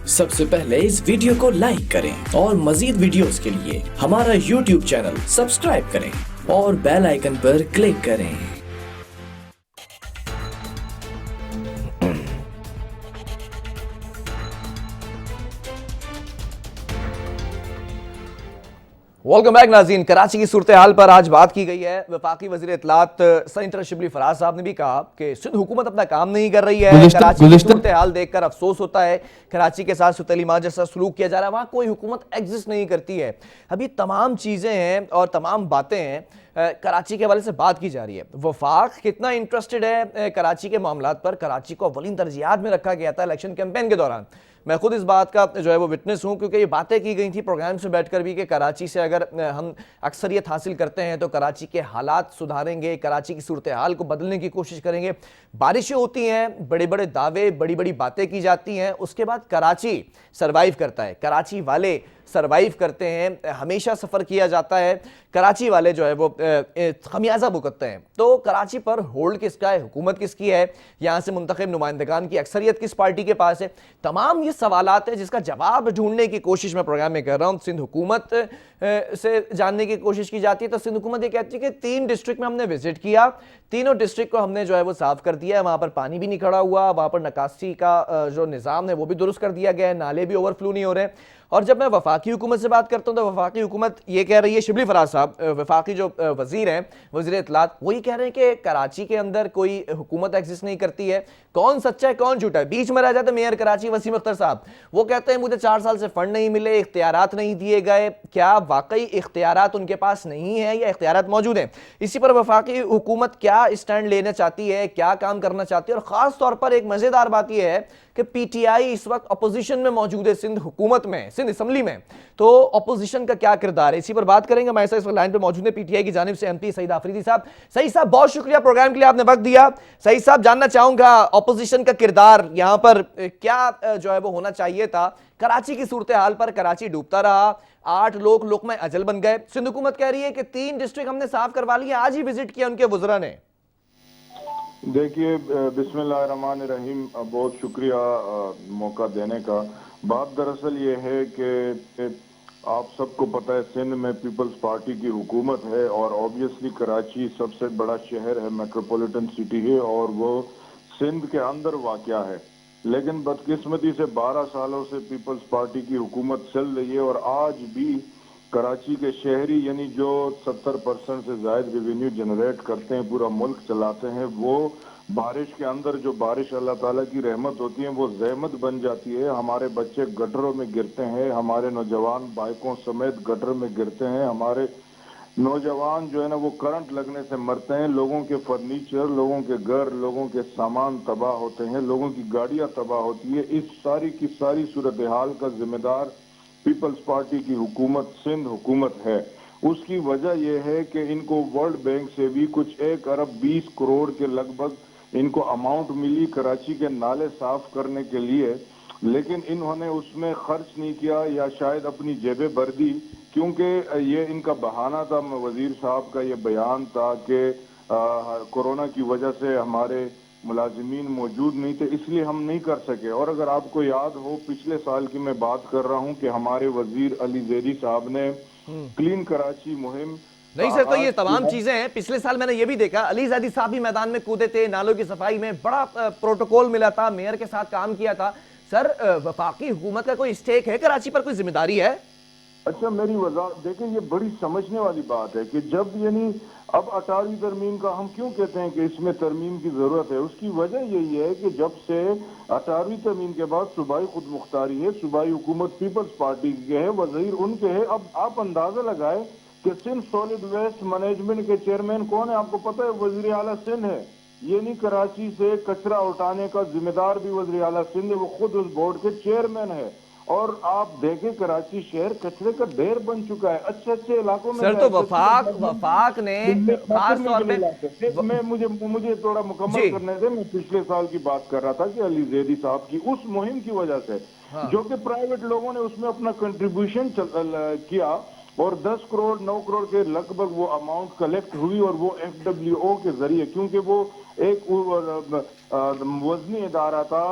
सबसे पहले इस वीडियो को लाइक करें और मजीद वीडियोस के लिए हमारा YouTube चैनल सब्सक्राइब करें और बेल आइकन पर क्लिक करें। वेलकम बैक नाज़रीन। कराची की सूरत हाल पर आज बात की गई है। वफाकी वज़ीर इत्तलात सेनेटर शिबली फराज साहब ने भी कहा कि सिंध हुकूमत अपना काम नहीं कर रही है। कराची की सूरत हाल देखकर अफसोस होता है। कराची के साथ सुतैलीमात जैसा सलूक किया जा रहा है, वहाँ कोई हुकूमत एग्जिस्ट नहीं करती है। अभी तमाम चीज़ें हैं और तमाम बातें हैं। कराची के हवाले से बात की जा रही है। वफाक कितना इंटरेस्टेड है कराची के मामलात पर? कराची को अव्वलीन तरजीहात में रखा गया था इलेक्शन कैंपेन के दौरान। मैं खुद इस बात का जो है वो विटनेस हूँ, क्योंकि ये बातें की गई थी प्रोग्राम से बैठकर भी कि कराची से अगर हम अक्सरियत हासिल करते हैं तो कराची के हालात सुधारेंगे, कराची की सूरत हाल को बदलने की कोशिश करेंगे। बारिशें होती हैं, बड़े बड़े दावे, बड़ी बड़ी बातें की जाती हैं, उसके बाद कराची सर्वाइव करता है, कराची वाले सर्वाइव करते हैं। हमेशा सफ़र किया जाता है, कराची वाले जो है वो खमियाजा भुगतते हैं। तो कराची पर होल्ड किसका है, हुकूमत किसकी है, यहाँ से मुंतखब नुमाइंदगान की अक्सरियत किस पार्टी के पास है? तमाम ये सवालात हैं जिसका जवाब ढूंढने की कोशिश मैं प्रोग्राम में कर रहा हूँ। सिंध हुकूमत से जानने की कोशिश की जाती है तो सिंध हुकूमत ये कहती है कि 3 डिस्ट्रिक्ट में हमने विजिट किया, तीनों डिस्ट्रिक्ट को हमने जो है वो साफ कर दिया है, वहाँ पर पानी भी नहीं खड़ा हुआ, वहाँ पर निकासी का जो निज़ाम है वो भी दुरुस्त कर दिया गया है, नाले भी ओवरफ्लो नहीं हो रहे। और जब मैं वफाकी हुकूमत से बात करता हूँ तो वफाकी हुकूमत ये कह रही है, शिबली फराज साहब वफाकी जो वजीर हैं, वजीर इत्तलात, वो ये कह रहे हैं कि कराची के अंदर कोई हुकूमत एग्जिस्ट नहीं करती है। कौन सच्चा है कौन झूठा है? बीच में रह जाते मेयर कराची वसीम अख्तर साहब, वो कहते हैं मुझे 4 साल से फंड नहीं मिले, इख्तियारात नहीं दिए गए। क्या वाकई इख्तियारात उनके पास नहीं है या इख्तियारात मौजूद हैं? इसी पर वफाकी हुकूमत क्या स्टैंड लेना चाहती है, क्या काम करना चाहती है? और ख़ास तौर पर एक मज़ेदार बात यह है कि पीटीआई इस वक्त अपोजिशन में मौजूद है सिंध हुकूमत में, सिंध असम्बली में, तो अपोजिशन का क्या किरदार है, इसी पर बात करेंगे। हमारे साथ इस वक्त लाइन पे मौजूद है पीटीआई की जानिब से एमपी सईद आफरीदी साहब। सईद साहब बहुत शुक्रिया प्रोग्राम के लिए, आपने वक्त दिया। सईद साहब जानना चाहूंगा अपोजिशन का किरदार यहाँ पर क्या जो है वो होना चाहिए था? कराची की सूरत हाल पर कराची डूबता रहा, 8 लोग लोकमा अजल बन गए। सिंध हुकूमत कह रही है कि 3 डिस्ट्रिक्ट हमने साफ करवा लिए, आज ही विजिट किया उनके वज़रा ने। देखिए, बिस्मिल्लाहिर्रहमानिर्रहीम, बहुत शुक्रिया मौका देने का। बात दरअसल ये है कि आप सबको पता है सिंध में पीपल्स पार्टी की हुकूमत है और ऑब्वियसली कराची सबसे बड़ा शहर है, मेट्रोपॉलिटन सिटी है और वो सिंध के अंदर वाक़या है। लेकिन बदकिस्मती से 12 सालों से पीपल्स पार्टी की हुकूमत चल रही है और आज भी कराची के शहरी यानी जो 70% से ज़ायद रेवेन्यू जनरेट करते हैं, पूरा मुल्क चलाते हैं, वो बारिश के अंदर जो बारिश अल्लाह ताला की रहमत होती है वो ज़हमत बन जाती है। हमारे बच्चे गटरों में गिरते हैं, हमारे नौजवान बाइकों समेत गटर में गिरते हैं, हमारे नौजवान जो है ना वो करंट लगने से मरते हैं, लोगों के फर्नीचर, लोगों के घर, लोगों के सामान तबाह होते हैं, लोगों की गाड़ियां तबाह होती है। इस सारी की सारी सूरत हाल का जिम्मेदार पीपल्स पार्टी की हुकूमत, सिंध हुकूमत है। उसकी वजह यह है कि इनको वर्ल्ड बैंक से भी कुछ 1 अरब 20 करोड़ के लगभग इनको अमाउंट मिली कराची के नाले साफ करने के लिए, लेकिन इन्होंने उसमें खर्च नहीं किया या शायद अपनी जेबें भर दी, क्योंकि ये इनका बहाना था। वजीर साहब का ये बयान था कि कोरोना की वजह से हमारे मुलाजिमीन मौजूद नहीं थे इसलिए हम नहीं कर सके। और अगर आपको याद हो, पिछले साल की मैं बात कर रहा हूं कि हमारे वजीर अली ज़ैदी साहब ने क्लीन कराची मुहिम नहीं सर, तो ये तमाम चीजें हैं। पिछले साल मैंने ये भी देखा अली ज़ैदी साहब भी मैदान में कूदे थे, नालों की सफाई में बड़ा प्रोटोकॉल मिला था, मेयर के साथ काम किया था। सर वफाकी हुकूमत का कोई स्टेक है कराची पर, कोई जिम्मेदारी है? अच्छा, मेरी वजह देखें, ये बड़ी समझने वाली बात है कि जब यानी अब 18वीं तरमीम का हम क्यों कहते हैं कि इसमें तरमीम की जरूरत है, उसकी वजह यही है कि जब से 18वीं तरमीम के बाद सूबाई खुद मुख्तारी है, सूबाई हुकूमत पीपल्स पार्टी की है, वजीर उनके है। अब आप अंदाजा लगाए कि सिंध सॉलिड वेस्ट मैनेजमेंट के चेयरमैन कौन है? आपको पता है, वजीर आला सिंध है। ये नहीं, कराची से कचरा उठाने का जिम्मेदार भी वजीर आला सिंध है, वो खुद उस बोर्ड के चेयरमैन है। और आप देखें कराची शहर कचरे का ढेर बन चुका है, अच्छे अच्छे इलाकों में। सर तो वफाक ने खास तौर पे मुझे थोड़ा मुकम्मल करने दे। मैं पिछले साल की बात कर रहा था कि अली ज़ैदी साहब की उस मुहिम की वजह से जो कि प्राइवेट लोगों ने उसमें अपना कंट्रीब्यूशन किया اور 10 کروڑ 9 کروڑ کے لگ بھگ وہ اماؤنٹ کلیکٹ ہوئی، اور وہ FWO کے ذریعے، کیونکہ وہ ایک وزنی ادارہ تھا،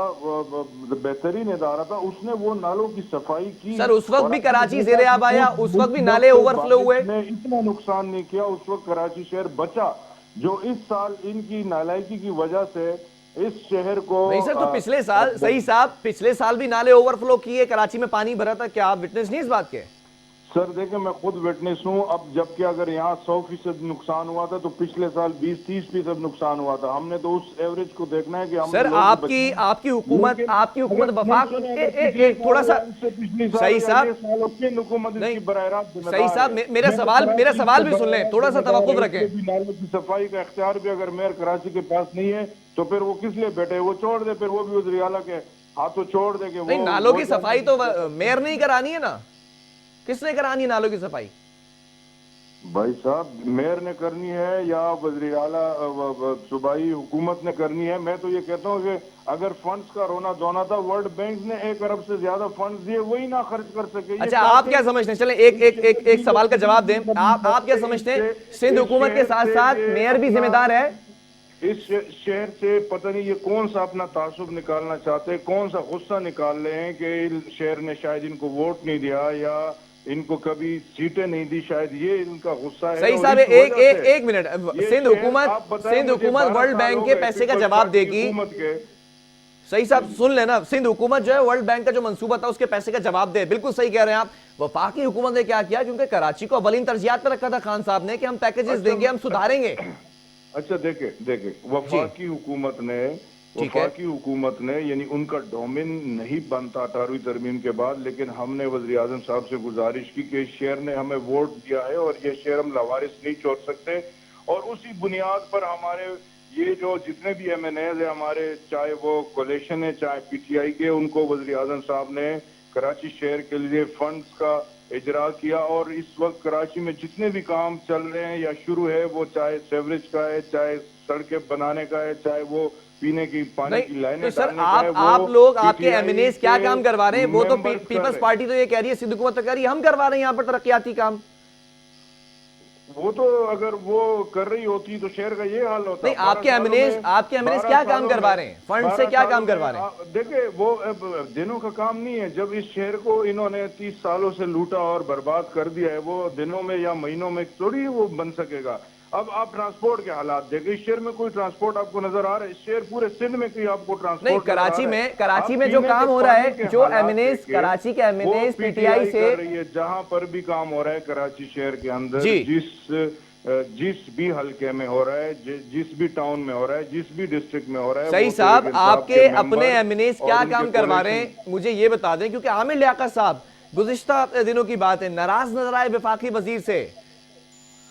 بہترین ادارہ تھا، اس نے وہ نالوں کی صفائی کی. سر اس وقت بھی کراچی زیر آب آیا، اس وقت بھی نالے اوور فلو ہوئے. اتنا نقصان نہیں کیا اس وقت، کراچی شہر بچا. جو اس سال ان کی نالائکی کی وجہ سے اس شہر کو نہیں سر، تو پچھلے سال صحیح صاحب، پچھلے سال بھی نالے اوور فلو کیے، کراچی میں پانی بھرا تھا، کیا آپ وٹنس نہیں اس بات کے؟ سر دیکھیں میں خود وٹنس ہوں. اب جبکہ اگر یہاں 100% نقصان ہوا تھا تو پچھلے سال 20-30% نقصان ہوا تھا. ہم نے تو اس ایوریج کو دیکھنا ہے کہ ہم سر آپ کی حکومت وفاق تھوڑا سا صحیح صاحب، نہیں صحیح صاحب، میرا سوال بھی سن لیں، تھوڑا سا توقف رکھیں. نالوں کی صفائی کا اختیار بھی اگر میئر کراچی کے پاس نہیں ہے تو پھر وہ کس لیے بیٹھے؟ وہ چھوڑ دے، پھر وہ بھی وزیر اعلیٰ کے ہاتھوں چھوڑ دے. کہ نہیں، نالوں کی صفائی تو میئر نہیں کرانی ہے نا، کس نے کرانی ہے نالوں کی صفائی؟ بھائی صاحب میئر نے کرنی ہے یا وزیر اعلیٰ صوبائی حکومت نے کرنی ہے؟ میں تو یہ کہتا ہوں کہ اگر فنڈز کا رونا دھونا تھا، ورلڈ بینک نے 1 ارب سے زیادہ فنڈز دیے، وہی نہ خرچ کر سکے. اچھا آپ کیا سمجھتے ہیں، چلیں ایک سوال کا جواب دیں، آپ کیا سمجھتے ہیں سندھ حکومت کے ساتھ ساتھ میئر بھی ذمہ دار ہے؟ اس شہر سے پتہ نہیں یہ کون سا اپنا تعصب نکالنا چاہتے ہیں، کون سا غصہ نکال رہے ہیں کہ شہر نے شاید ان کو ووٹ نہیں دیا یا ان کو کبھی سیٹیں نہیں دی، شاید یہ ان کا غصہ ہے. صحیح صاحب، ایک منٹ، سندھ حکومت ورلڈ بینک کے پیسے کا جواب دے گی. صحیح صاحب سن لینا، سندھ حکومت جو ہے ورلڈ بینک کا جو منصوبہ تھا اس کے پیسے کا جواب دے. بالکل صحیح کہہ رہے ہیں آپ. وفاقی حکومت نے کیا کیا؟ کیونکہ کراچی کو اولین ترجیحات پہ رکھا تھا خان صاحب نے کہ ہم پیکیجز دیں گے، ہم سدھاریں گے. اچھا دیکھیں وفاقی حکومت نے یعنی ان کا ڈومین نہیں بنتا 18ویں ترمیم کے بعد، لیکن ہم نے وزیر اعظم صاحب سے گزارش کی کہ اس شہر نے ہمیں ووٹ دیا ہے اور یہ شہر ہم لاوارث نہیں چھوڑ سکتے. اور اسی بنیاد پر ہمارے یہ جو جتنے بھی MNAs ہیں ہمارے، چاہے وہ کولیشن ہے چاہے PTI کے، ان کو وزیر اعظم صاحب نے کراچی شہر کے لیے فنڈز کا اجرا کیا. اور اس وقت کراچی میں جتنے بھی کام چل رہے ہیں یا شروع ہے، وہ چاہے سیوریج کا ہے، چاہے سڑکیں بنانے کا ہے، چاہے وہ پینے کی پانی کی لائنیں ڈالنے کا ہے. آپ لوگ، آپ کے MNAs کیا کام کروا رہے ہیں؟ وہ تو پیپلز پارٹی تو یہ کہہ رہی ہے، سندھ حکومت تو کہہ رہی ہے ہم کروا رہے ہیں یہاں پر ترقیاتی کام. وہ تو اگر وہ کر رہی ہوتی تو شہر کا یہ حال ہوتا. نہیں، آپ کے MNAs کیا کام کروا رہے ہیں؟ فنڈ سے کیا کام کروا رہے ہیں؟ دیکھیں وہ دنوں کا کام نہیں ہے. جب اس شہر کو انہوں نے 30 سالوں سے لوٹا اور برباد کر دیا ہے، وہ دنوں میں یا مہینوں میں تھوڑی وہ بن سکے گا. اب آپ ٹرانسپورٹ کے حالات دیکھیں، اس شہر میں کوئی ٹرانسپورٹ آپ کو نظر آ رہا ہے؟ اس شہر پورے سندھ میں کوئی آپ کو ٹرانسپورٹ نہیں، کراچی میں جو کام ہو رہا ہے، جو MNAs کراچی کے MNAs PTI سے جہاں پر بھی کام ہو رہا ہے کراچی شہر کے اندر، جس بھی حلقے میں ہو رہا ہے، جس بھی ٹاؤن میں ہو رہا ہے، جس بھی ڈسٹرکٹ میں ہو رہا ہے. صحیح صاحب، آپ کے اپنے MNAs کیا کام کروا رہے ہیں مجھے یہ بتا دیں، کیونکہ عامر لیاقت صاحب گزشتہ دنوں کی بات ہے ناراض نظر آئے وفاقی وزیر سے،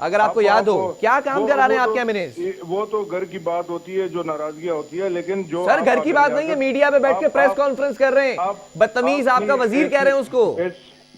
اگر آپ کو یاد ہو. کیا کام کرا رہے ہیں آپ کے MNAs؟ وہ تو گھر کی بات ہوتی ہے، جو ناراضگیاں ہوتی ہے، لیکن جو سر گھر کی بات نہیں ہے، میڈیا پہ بیٹھ کے پریس کانفرنس کر رہے ہیں، بدتمیز آپ کا وزیر کہہ رہے ہیں اس کو.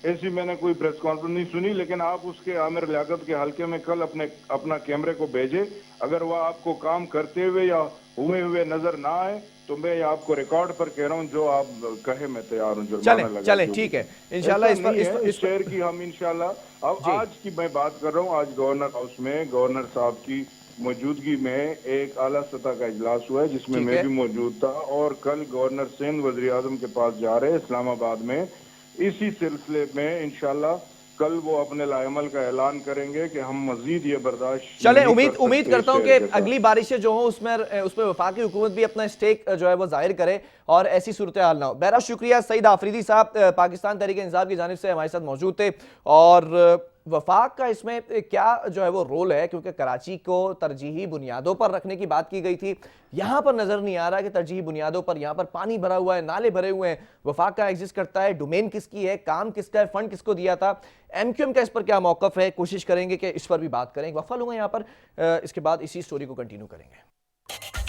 ایسی میں نے کوئی پریس کانفرنس نہیں سنی، لیکن آپ اس کے عامر لیاقت کے حلقے میں کل اپنا کیمرے کو بھیجے. اگر وہ آپ کو کام کرتے ہوئے یا ہوئے ہوئے نظر نہ آئے تو میں آپ کو ریکارڈ پر کہہ رہا ہوں، جو آپ کہے میں تیار ہوں. چلیں ٹھیک ہے انشاءاللہ. اس شہر کی ہم انشاءاللہ اب آج کی میں بات کر رہا ہوں. آج گورنر ہاؤس میں گورنر صاحب کی موجودگی میں ایک اعلیٰ سطح کا اجلاس ہوا ہے جس میں میں بھی موجود تھا. اور کل گورنر سندھ وزیر اعظم کے پاس جا رہے اسلام آباد میں. اسی سلسلے میں انشاءاللہ کل وہ اپنے لائحہ کا اعلان کریں گے کہ ہم مزید یہ برداشت چلیں. امید کرتا ہوں کہ اگلی بارشیں جو ہوں اس میں وفاقی حکومت بھی اپنا اسٹیک جو ہے وہ ظاہر کرے اور ایسی صورتحال نہ ہو. بہرحال شکریہ. سعید آفریدی صاحب پاکستان تحریک انصاف کی جانب سے ہمارے ساتھ موجود تھے. اور وفاق کا اس میں کیا جو ہے وہ رول ہے، کیونکہ کراچی کو ترجیحی بنیادوں پر رکھنے کی بات کی گئی تھی، یہاں پر نظر نہیں آ رہا کہ ترجیحی بنیادوں پر یہاں پر پانی بھرا ہوا ہے، نالے بھرے ہوئے ہیں. وفاق کا ایگزسٹ کرتا ہے، ڈومین کس کی ہے، کام کس کا ہے، فنڈ کس کو دیا تھا، MQM کا اس پر کیا موقف ہے، کوشش کریں گے کہ اس پر بھی بات کریں. وقفہ لوں گا یہاں پر، اس کے بعد اسی سٹوری کو کنٹینیو کریں گے.